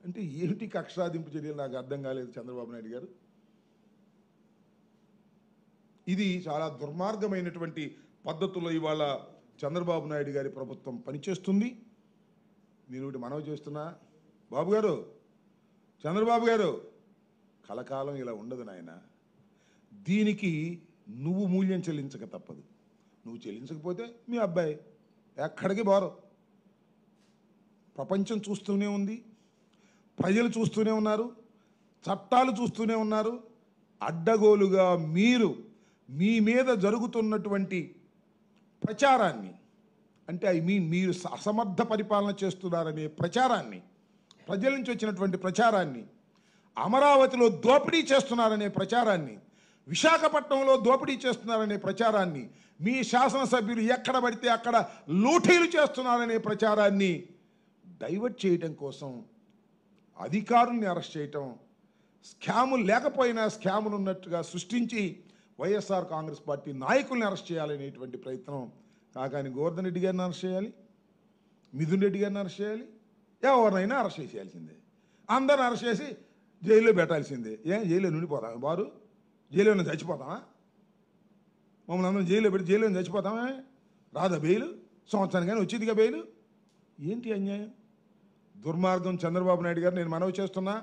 అంటే ఏమిటి కక్షాదింపు చర్యలు నాకు అర్థం కాలేదు చంద్రబాబు నాయుడు గారు. ఇది చాలా దుర్మార్గమైనటువంటి పద్ధతుల్లో ఇవాళ చంద్రబాబు నాయుడు గారి ప్రభుత్వం పనిచేస్తుంది. నేను ఒకటి మనవి చేస్తున్నా, బాబు గారు, చంద్రబాబు గారు, కలకాలం ఇలా ఉండదు నాయన. దీనికి నువ్వు మూల్యం చెల్లించక తప్పదు. నువ్వు చెల్లించకపోతే మీ అబ్బాయి ఎక్కడికి బారు. ప్రపంచం చూస్తూనే ఉంది, ప్రజలు చూస్తూనే ఉన్నారు, చట్టాలు చూస్తూనే ఉన్నారు. అడ్డగోలుగా మీరు మీ మీద జరుగుతున్నటువంటి ప్రచారాన్ని, అంటే ఐ మీన్ మీరు అసమర్థ పరిపాలన చేస్తున్నారనే ప్రచారాన్ని, ప్రజల నుంచి వచ్చినటువంటి ప్రచారాన్ని, అమరావతిలో దోపిడీ చేస్తున్నారనే ప్రచారాన్ని, విశాఖపట్నంలో దోపిడీ చేస్తున్నారనే ప్రచారాన్ని, మీ శాసనసభ్యులు ఎక్కడ పడితే అక్కడ లూటీలు చేస్తున్నారనే ప్రచారాన్ని డైవర్ట్ చేయటం కోసం అధికారుల్ని అరెస్ట్ చేయటం, స్కాములు లేకపోయినా స్కాములు ఉన్నట్టుగా సృష్టించి వైఎస్ఆర్ కాంగ్రెస్ పార్టీ నాయకుల్ని అరెస్ట్ చేయాలనేటువంటి ప్రయత్నం. కాకాని గోవర్ధన్ రెడ్డి గారిని అరెస్ట్ చేయాలి, మిథున్ రెడ్డి గారిని అరెస్ట్ చేయాలి, ఎవరినైనా అరెస్ట్ చేయాల్సిందే. అందరిని అరెస్ట్ చేసి జైల్లో పెట్టాల్సిందే. జైల్లో నుండిపోతాం వారు? జైల్లో చచ్చిపోతామా? మమ్మల్ని అందరం జైల్లో పెట్టి జైల్లో చచ్చిపోతామా? రాదా బెయిల్? సంవత్సరానికి కానీ వచ్చేదిగా బెయిల్. ఏంటి అన్యాయం, దుర్మార్గం. చంద్రబాబు నాయుడు గారు నేను మనవి చేస్తున్నా,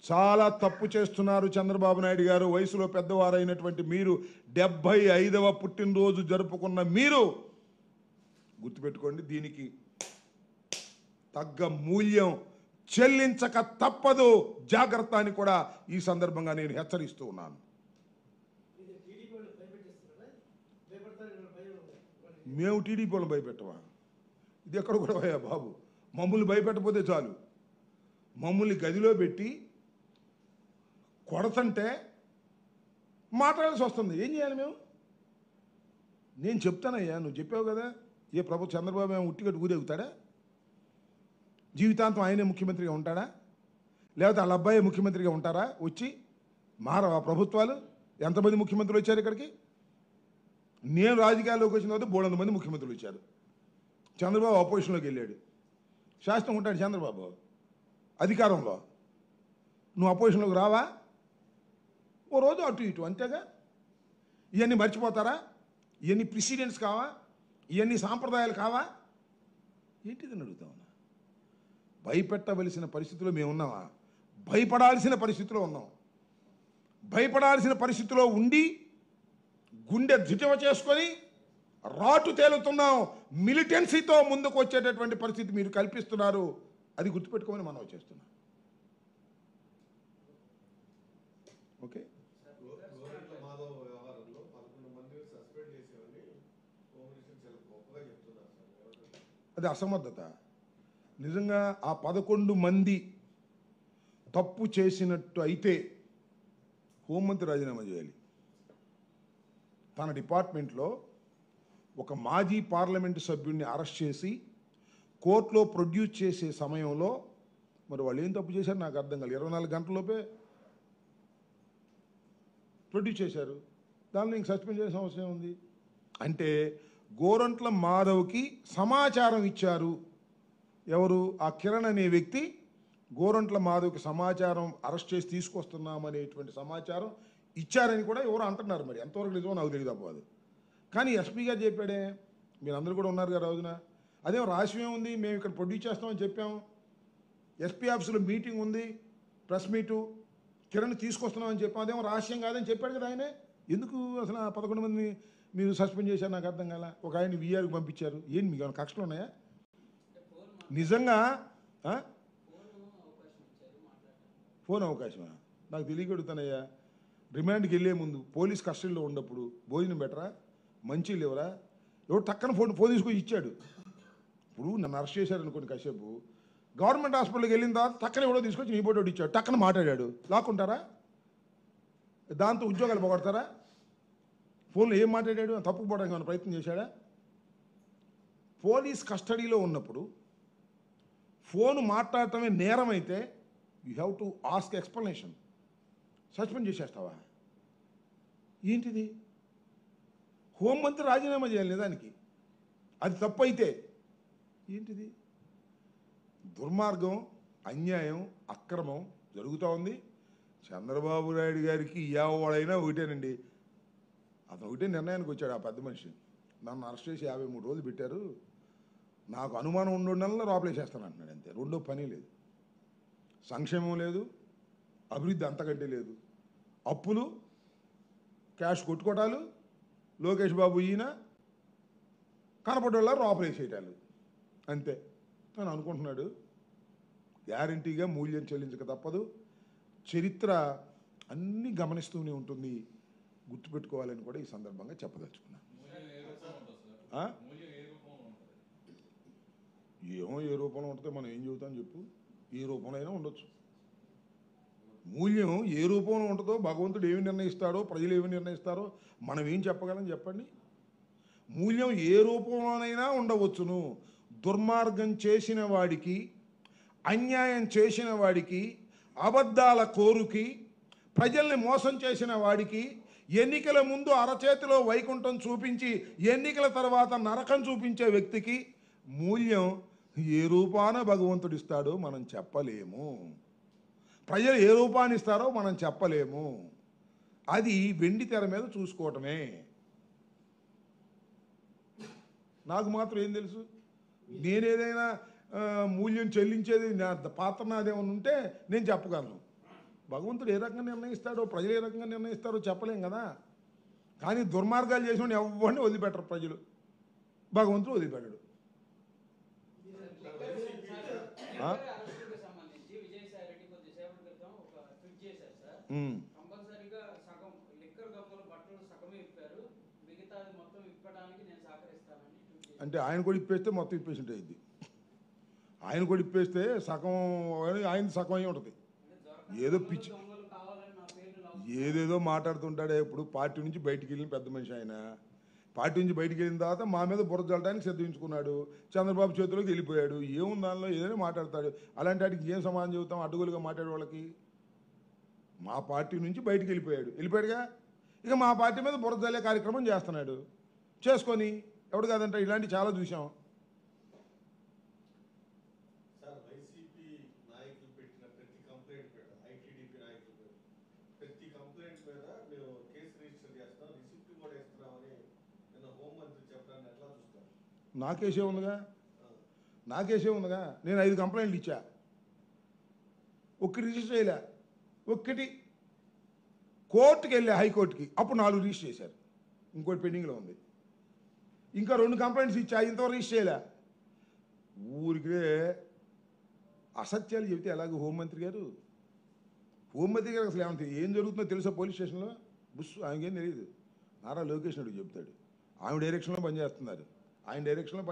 చాలా తప్పు చేస్తున్నారు చంద్రబాబు నాయుడు గారు. వయసులో పెద్దవారైనటువంటి మీరు, 75వ పుట్టినరోజు జరుపుకున్న మీరు గుర్తుపెట్టుకోండి, దీనికి తగ్గ మూల్యం చెల్లించక తప్పదు. జాగ్రత్త అని కూడా ఈ సందర్భంగా నేను హెచ్చరిస్తూ ఉన్నాను. మేము టీడీపీ వాళ్ళని భయపెట్టవా? ఇది ఎక్కడ కూడా పోయా బాబు. మమ్మల్ని భయపెట్టకపోతే చాలు. మమ్మల్ని గదిలో పెట్టి కొడతంటే మాట్లాడాల్సి వస్తుంది. ఏం చేయాలి మేము? నేను చెప్తానయ్యా, నువ్వు చెప్పావు కదా. ఏ ప్రభుత్వం చంద్రబాబు ఏమో ఉట్టిగట్టు ఊరేగుతాడా? జీవితాంతం ఆయనే ముఖ్యమంత్రిగా ఉంటాడా? లేకపోతే వాళ్ళ అబ్బాయి ముఖ్యమంత్రిగా ఉంటారా? వచ్చి మారవా ప్రభుత్వాలు? ఎంతమంది ముఖ్యమంత్రులు వచ్చారు ఇక్కడికి? నేను రాజకీయాల్లోకి వచ్చిన తర్వాత 300 మంది ముఖ్యమంత్రులు వచ్చారు. చంద్రబాబు అపోజిషన్లోకి వెళ్ళాడు. శాస్త్రం ఉంటాడు చంద్రబాబు అధికారంలో. నువ్వు అపోజిషన్లోకి రావా? ఓ రోజు అటు ఇటు అంతేగా. ఇవన్నీ మర్చిపోతారా? ఇవన్నీ ప్రెసిడెంట్స్ కావా? ఇవన్నీ సాంప్రదాయాలు కావా? ఏంటిదని అడుగుతా ఉన్నా. భయపెట్టవలసిన పరిస్థితిలో మేము ఉన్నామా? భయపడాల్సిన పరిస్థితిలో ఉన్నాం. భయపడాల్సిన పరిస్థితిలో ఉండి గుండె ధృతివ చేసుకొని రాటు తేలుతున్నాం. మిలిటెన్సీతో ముందుకు వచ్చేటటువంటి పరిస్థితి మీరు కల్పిస్తున్నారు. అది గుర్తుపెట్టుకోమని మనం చేస్తున్నాం. ఓకే, అది అసమర్థత. నిజంగా ఆ 11 మంది తప్పు చేసినట్టు అయితే హోంమంత్రి రాజీనామా చేయాలి. తన డిపార్ట్మెంట్లో ఒక మాజీ పార్లమెంటు సభ్యుడిని అరెస్ట్ చేసి కోర్టులో ప్రొడ్యూస్ చేసే సమయంలో మరి వాళ్ళు ఏం తప్పు చేశారు నాకు అర్థం కాలేదు. 24 గంటలలోపే ప్రొడ్యూస్ చేశారు. దానిలో ఇంక సస్పెండ్ చేసే అవసరం ఉంది. అంటే గోరంట్ల మాధవ్కి సమాచారం ఇచ్చారు. ఎవరు? ఆ కిరణ్ అనే వ్యక్తి గోరంట్ల మాధవ్కి సమాచారం, అరెస్ట్ చేసి తీసుకొస్తున్నామనేటువంటి సమాచారం ఇచ్చారని కూడా ఎవరు అంటున్నారు. మరి ఎంతవరకు నిజమో నాకు తెలియదు అవ్వదు. కానీ ఎస్పీ గారు చెప్పాడే, మీరందరూ కూడా ఉన్నారు కదా రోజున. అదేమో రహస్యం ఉంది, మేము ఇక్కడ ప్రొడ్యూస్ చేస్తామని చెప్పాము. ఎస్పీ ఆఫీసులో మీటింగ్ ఉంది, ప్రెస్ మీటు, కిరణ్ తీసుకొస్తున్నామని చెప్పాము. అదేమో రహస్యం కాదని చెప్పాడు కదా ఆయనే. ఎందుకు అసలు 11 మందిని మీరు సస్పెండ్ చేశారు నాకు అర్థం కాల. ఒక ఆయన వీఆర్కి పంపించారు. ఏంటి మీకు ఏమైనా కక్షలు ఉన్నాయా నిజంగా? ఫోన్ అవకాశమా? నాకు తెలియగలుగుతానయ్యా. రిమాండ్కి వెళ్ళే ముందు పోలీస్ కస్టడీలో ఉన్నప్పుడు భోజనం బెటరా, మంచి లేవరా? ఎవరు టక్కన ఫోన్ తీసుకొని ఇచ్చాడు. ఇప్పుడు నన్ను అరెస్ట్ చేశారు అనుకోండి, కాసేపు గవర్నమెంట్ హాస్పిటల్కి వెళ్ళిన తర్వాత టక్కన ఎవడో తీసుకొచ్చి నీ ఫోటో ఇచ్చాడు, టక్కన మాట్లాడాడు, లాక్కుంటారా? దాంతో ఉద్యోగాలు పోగొడతారా? ఫోన్లో ఏం మాట్లాడాడు? తప్పుపోవడానికి ఏమైనా ప్రయత్నం చేశాడా? పోలీస్ కస్టడీలో ఉన్నప్పుడు ఫోన్ మాట్లాడటమే నేరం అయితే you have to ask explanation. Suspend చేసేస్తావా? ఏంటిది? హోంమంత్రి రాజీనామా చేయాలి దానికి. అది తప్పు అయితే ఏంటిది? దుర్మార్గం. అన్యాయం అక్రమం జరుగుతూ ఉంది. చంద్రబాబు నాయుడు గారికి ఎవడైనా ఒకటేనండి, అతను ఒకటే నిర్ణయానికి వచ్చాడు. ఆ పెద్ద మనిషి నన్ను అరెస్ట్ చేసి 53 రోజులు పెట్టారు, నాకు అనుమానం ఉండుండల్లా లోపలేసేస్తాను అంటున్నాడు. అంతే, రెండో పని లేదు. సంక్షేమం లేదు, అభివృద్ధి అంతకంటే లేదు. అప్పులు, క్యాష్ కొట్టుకోవటాలు, లోకేష్ బాబు ఈయన కనపడేలా లోపలేసేయటాలు అంతే అని అనుకుంటున్నాడు. గ్యారంటీగా మూల్యం చెల్లించక తప్పదు. చరిత్ర అన్నీ గమనిస్తూనే ఉంటుంది, గుర్తుపెట్టుకోవాలని కూడా ఈ సందర్భంగా చెప్పదలుచుకున్నాను. ఏమో ఏ రూపంలో ఉంటుందో మనం ఏం చెబుతాం చెప్పు, ఏ రూపంలో అయినా ఉండొచ్చు. మూల్యం ఏ రూపంలో ఉంటుందో భగవంతుడు ఏమి నిర్ణయిస్తాడో, ప్రజలు ఏమి నిర్ణయిస్తారో మనం ఏం చెప్పగలం చెప్పండి. మూల్యం ఏ రూపంలోనైనా ఉండవచ్చును. దుర్మార్గం చేసిన వాడికి, అన్యాయం చేసిన వాడికి, అబద్ధాల కోరుకి, ప్రజల్ని మోసం చేసిన వాడికి, ఎన్నికల ముందు అరచేతిలో వైకుంఠం చూపించి ఎన్నికల తర్వాత నరకం చూపించే వ్యక్తికి మూల్యం ఏ రూపాన భగవంతుడు ఇస్తాడో మనం చెప్పలేము. ప్రజలు ఏ రూపాన్ని ఇస్తారో మనం చెప్పలేము. అది వెండి తెర మీద చూసుకోవటమే. నాకు మాత్రం ఏం తెలుసు, నేనేదైనా మూల్యం చెల్లించేది నా పాత్ర నాదేమన్నా ఉంటే నేను చెప్పగలను. భగవంతుడు ఏ రకంగా నిర్ణయిస్తాడో, ప్రజలు ఏ రకంగా నిర్ణయిస్తారో చెప్పలేం కదా. కానీ దుర్మార్గాలు చేసిన ఎవరిని వదిలిపెట్టరు ప్రజలు, భగవంతుడు వదిలిపెట్టడు. అంటే ఆయన కూడా ఇప్పేస్తే మొత్తం ఇప్పేసి ఉంటుంది. ఆయన కూడా ఇప్పేస్తే సగం ఆయన సగం అయి ఉంటుంది. ఏదో పిచ్చి ఏదేదో మాట్లాడుతుంటాడే. ఇప్పుడు పార్టీ నుంచి బయటికి వెళ్ళిన పెద్ద మనిషి ఆయన. పార్టీ నుంచి బయటికి వెళ్ళిన తర్వాత మా మీద బుర్ర చల్లడానికి సిద్ధించుకున్నాడు. చంద్రబాబు చేతిలోకి వెళ్ళిపోయాడు. ఏముంది దానిలో, ఏదైనా మాట్లాడతాడు. అలాంటి వాటికి ఏం సమాధానం చెబుతాం అడ్డుగోలుగా మాట్లాడే వాళ్ళకి? మా పార్టీ నుంచి బయటికి వెళ్ళిపోయాడుగా. ఇక మా పార్టీ మీద బుర్ర చల్లే కార్యక్రమం చేస్తున్నాడు. చేసుకొని ఎవడు కాదంట, ఇలాంటి చాలా చూసాం. నాకేసే ఉందిగా. నేను 5 కంప్లైంట్లు ఇచ్చా, ఒక్కటి రిజిస్టర్ చేయలే. ఒక్కటి కోర్టుకి వెళ్ళా, హైకోర్టుకి, అప్పుడు 4 రిజిస్టర్ చేశారు. ఇంకోటి పెండింగ్లో ఉంది. ఇంకా 2 కంప్లైంట్స్ ఇచ్చా, ఇంతవరకు రిజిస్టర్ చేయలే. ఊరికే అసత్యాలు చెబితే ఎలాగో హోంమంత్రి గారు అసలు ఏమంటే ఏం జరుగుతుందో తెలుసా పోలీస్ స్టేషన్లో? బుస్ ఆయనకేం తెలియదు. నారా లోకేష్ నాయుడు చెప్తాడు. ఆమె డైరెక్షన్లో పనిచేస్తున్నారు, ఆయన డైరెక్షన్లో